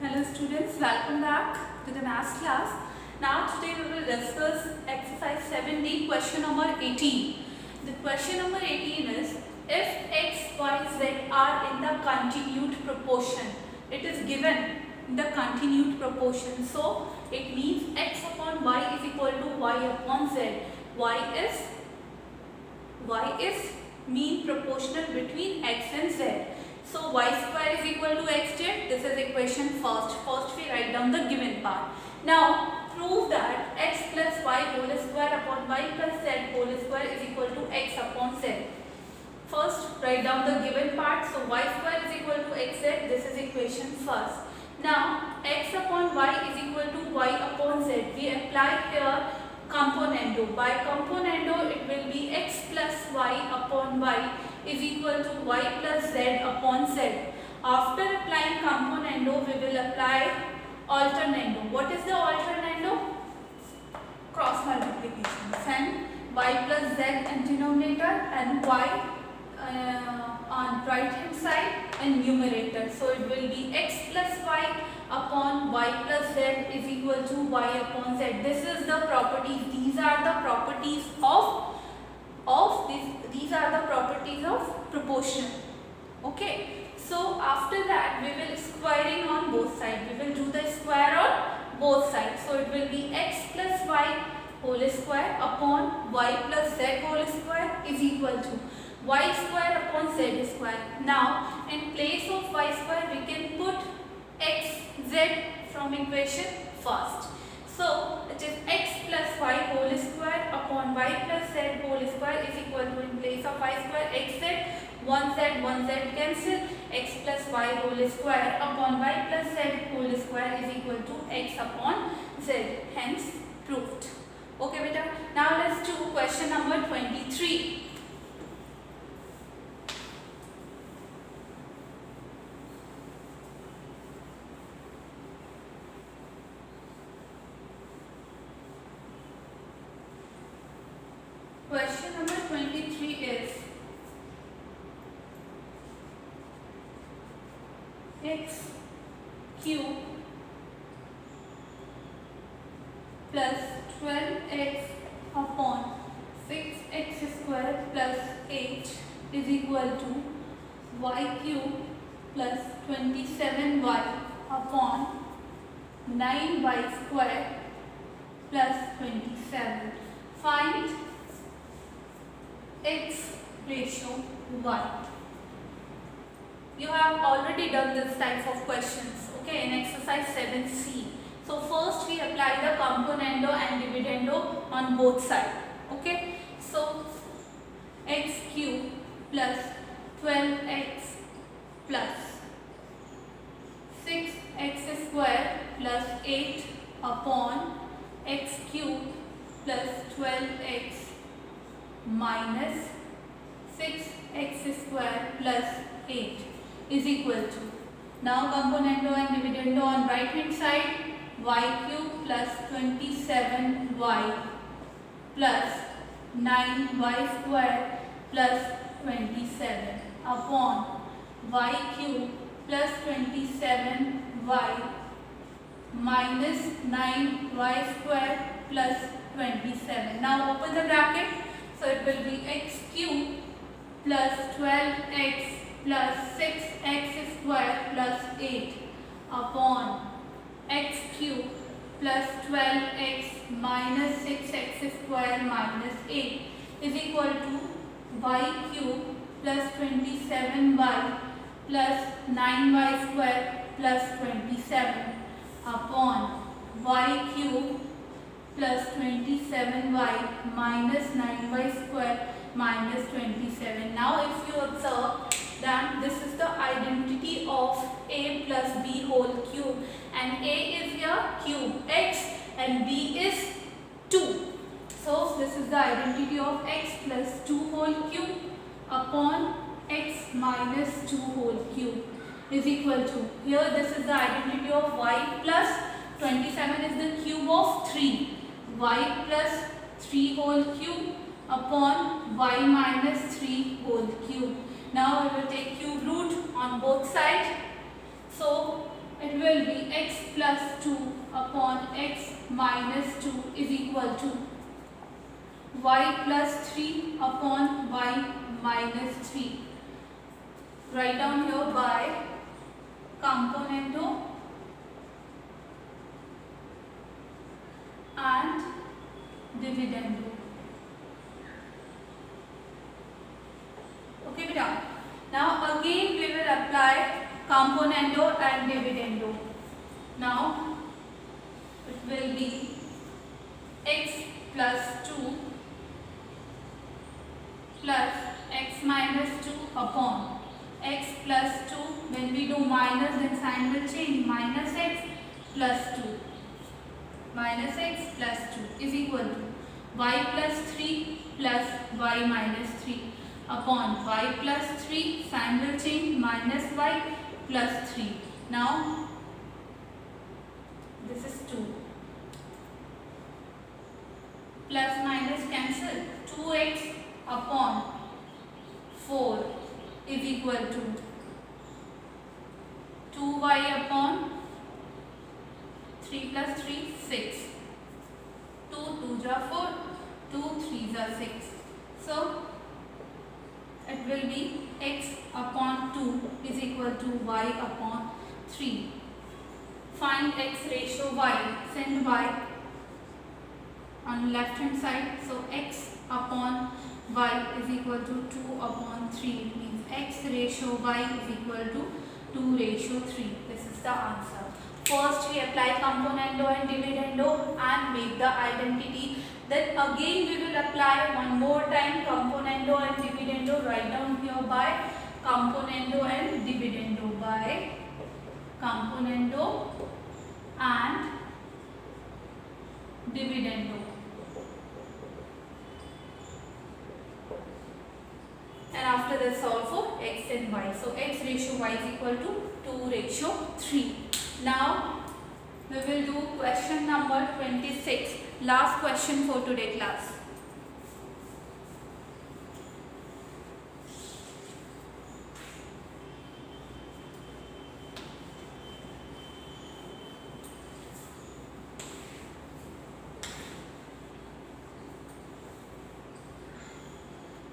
Hello students, welcome back to the maths class. Now today we will discuss exercise 7D question number 18. The question number 18 is if x, y, z are in the continued proportion. It is given in the continued proportion. So it means x upon y is equal to y upon z. Y is mean proportional between x and z. So y square is equal to xz. This is equation first. First we write down the given part. Now prove that x plus y whole square upon y plus z whole square is equal to x upon z. First write down the given part. So y square is equal to xz. This is equation first. Now x upon y is equal to y upon z. We apply here componendo. By componendo it will be x plus y upon y is equal to y plus z upon z. After applying componendo, we will apply alternando. What is the alternando? Cross multiplication. Send y plus z in denominator and y on right hand side and numerator. So it will be x plus y upon y plus z is equal to y upon z. This is the properties. These are the properties of these are the properties of proportion. Okay, so after that we will squaring on both sides. We will do the square on both sides. So it will be x plus y whole square upon y plus z whole square is equal to y square upon z square. Now in place of y square we can put x z from equation first. So it is x plus y whole square upon y plus z whole square is equal to, in place of y square, xz, 1z cancel, x plus y whole square upon y plus z whole square is equal to x upon z. Hence proved. Okay beta. Now let's do question number 23. Question number 23 is x cube plus 12x upon 6x square plus 8 is equal to y cube plus 27y upon 9y square plus 27. Find x ratio 1. You have already done this type of questions, okay, in exercise 7C. So first we apply the componendo and dividendo on both sides, okay. So x cube plus 12x plus 6x square plus 8 upon x cube plus 12x minus 6x square plus 8 is equal to, now componendo and dividendo on right hand side, y cube plus 27y plus 9y square plus 27 upon y cube plus 27y minus 9y square plus 27. Now open the bracket. So it will be x cube plus 12x plus 6x square plus 8 upon x cube plus 12x minus 6x square minus 8 is equal to y cube plus 27y plus 9y square plus 27 upon y cube plus 27y minus 9y square minus 27. Now if you observe that this is the identity of a plus b whole cube, and a is here cube x and b is 2. So this is the identity of x plus 2 whole cube upon x minus 2 whole cube is equal to, here this is the identity of y plus 27 is the cube of 3. Y plus 3 whole cube upon y minus 3 whole cube. Now we will take cube root on both sides. So it will be minus 2 is equal to y plus 3 upon y minus 3. Write down here by componendo and dividendo. Okay beta. Now again we will apply componendo and dividendo. Now it will be x plus 2 plus x minus 2 upon x plus 2. When we do minus, then sign will change. Minus x plus 2. Minus x plus 2 is equal to y plus 3 plus y minus 3 upon y plus 3, sign will change, minus y plus 3. Now this is 2. Plus minus cancel. 2x upon 4 is equal to 2y upon 3 plus 3, 6. 2 2s are 4, 2 3s are 6. So it will be x upon 2 is equal to y upon 3. Find x ratio y. Send y on left hand side. So x upon y is equal to 2 upon 3. It means x ratio y is equal to 2 ratio 3. This is the answer. First we apply componendo and dividendo and make the identity. Then again we will apply one more time componendo and dividendo. Write down here by componendo and dividendo. By componendo and dividendo. And after this solve for x and y. So x ratio y is equal to 2 ratio 3. Now we will do question number 26. Last question for today class.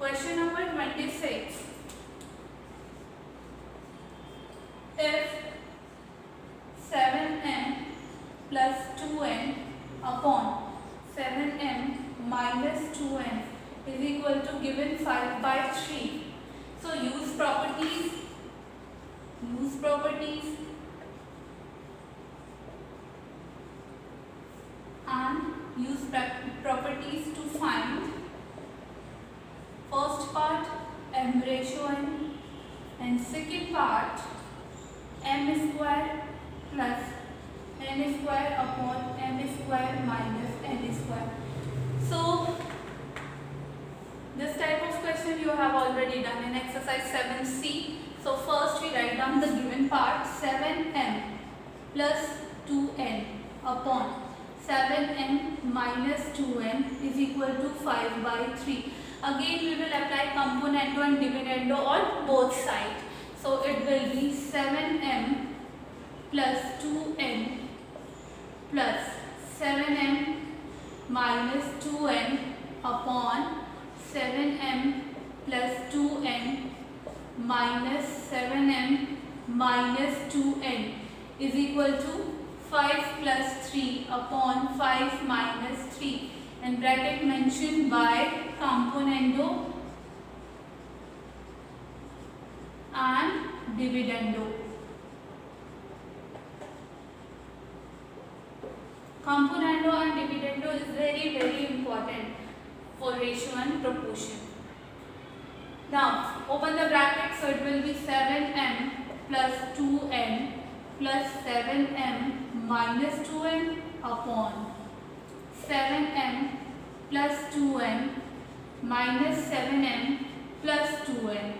Question number 26. If 7m plus 2n upon 7m minus 2n is equal to given 5 by 3. So use properties and use properties to find first part m ratio n and second part m square plus n square upon m square minus n square. So this type of question you have already done in exercise 7c. So first we write down the given part 7m plus 2n upon 7m minus 2n is equal to 5 by 3. Again we will apply componendo and dividendo on both sides. So it will be 7m plus 2n plus 7m minus 2n upon 7m plus 2n minus 7m minus 2n is equal to 5 plus 3 upon 5 minus 3 and bracket mentioned by componendo and dividendo. Componendo and dividendo is very important for ratio and proportion. Now open the bracket, so it will be 7m plus 2n plus 7m minus 2n upon 7m plus 2n minus 7m plus 2n.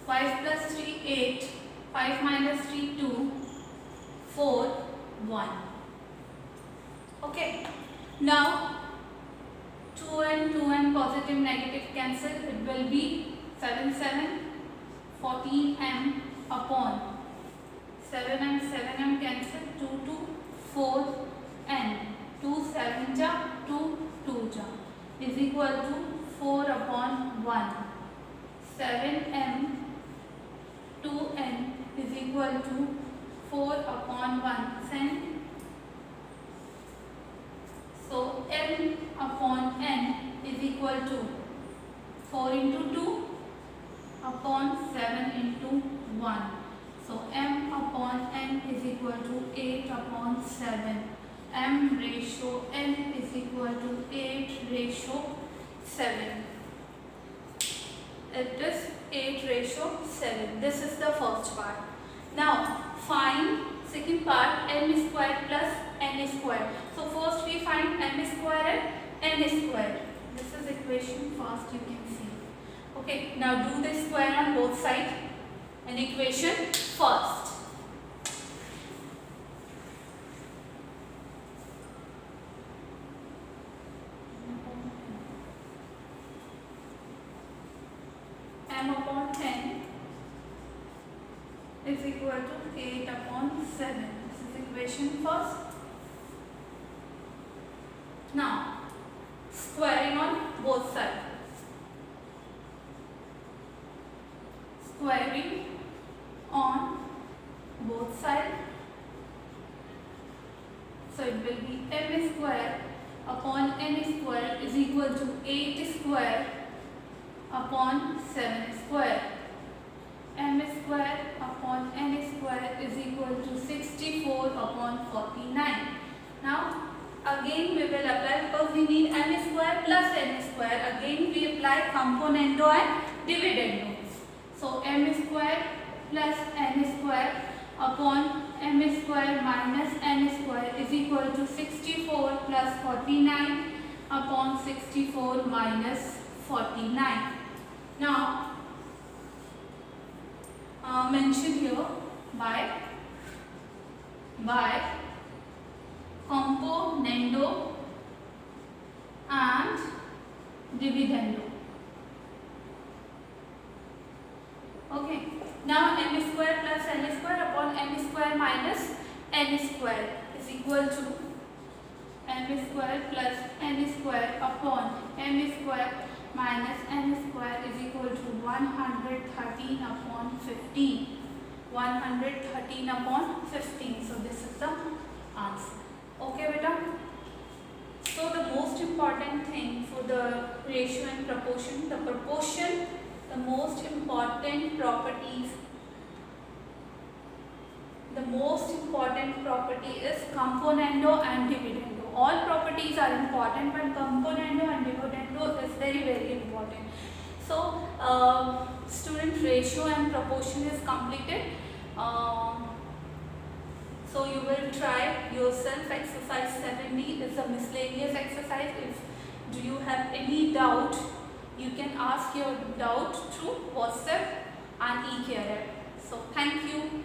5 plus 3 8, 5 minus 3 2, 4 1. Okay, now 2n positive negative cancel. It will be 7 7 14m upon 7m cancel 2 2 4n. is equal to 4 upon 1. 7m 2n is equal to 4 upon 1. So m upon n is equal to 4 into 2 upon 7 into 1. So m upon n is equal to 8 upon 7. M ratio n is equal to 8 ratio 7. It is 8 ratio 7. This is the first part. Now find second part, m square plus n square. So first we find m square and n square. This is equation first, you can see. Okay, now do the square on both sides. An equation first. M upon 10 is equal to 8 upon 7. This is equation first. Now squaring on both sides. Squaring on both sides. So it will be m square upon n square is equal to 8 square upon 7 square. M square upon n square is equal to 64 upon 49. Now again we will apply, because we need m square plus n square. Again we apply componendo and dividendo. So m square plus n square upon m square minus n square is equal to 64 plus 49 upon 64 minus 49. Now mention here by componendo and dividendo. Okay. Now m square plus n square upon m square minus n square is equal to m square plus n square upon m square minus n square is equal to 113 upon 15. 113 upon 15. So this is the answer. Okay, beta. So the most important thing for the ratio and proportion, the most important properties. The most important property is componendo and dividendo. All properties are important, but componendo and dividendo is very, very important. So student, ratio and proportion is completed. So you will try yourself. Exercise 7D is a miscellaneous exercise. If do you have any doubt, you can ask your doubt through WhatsApp and eCareer. So thank you.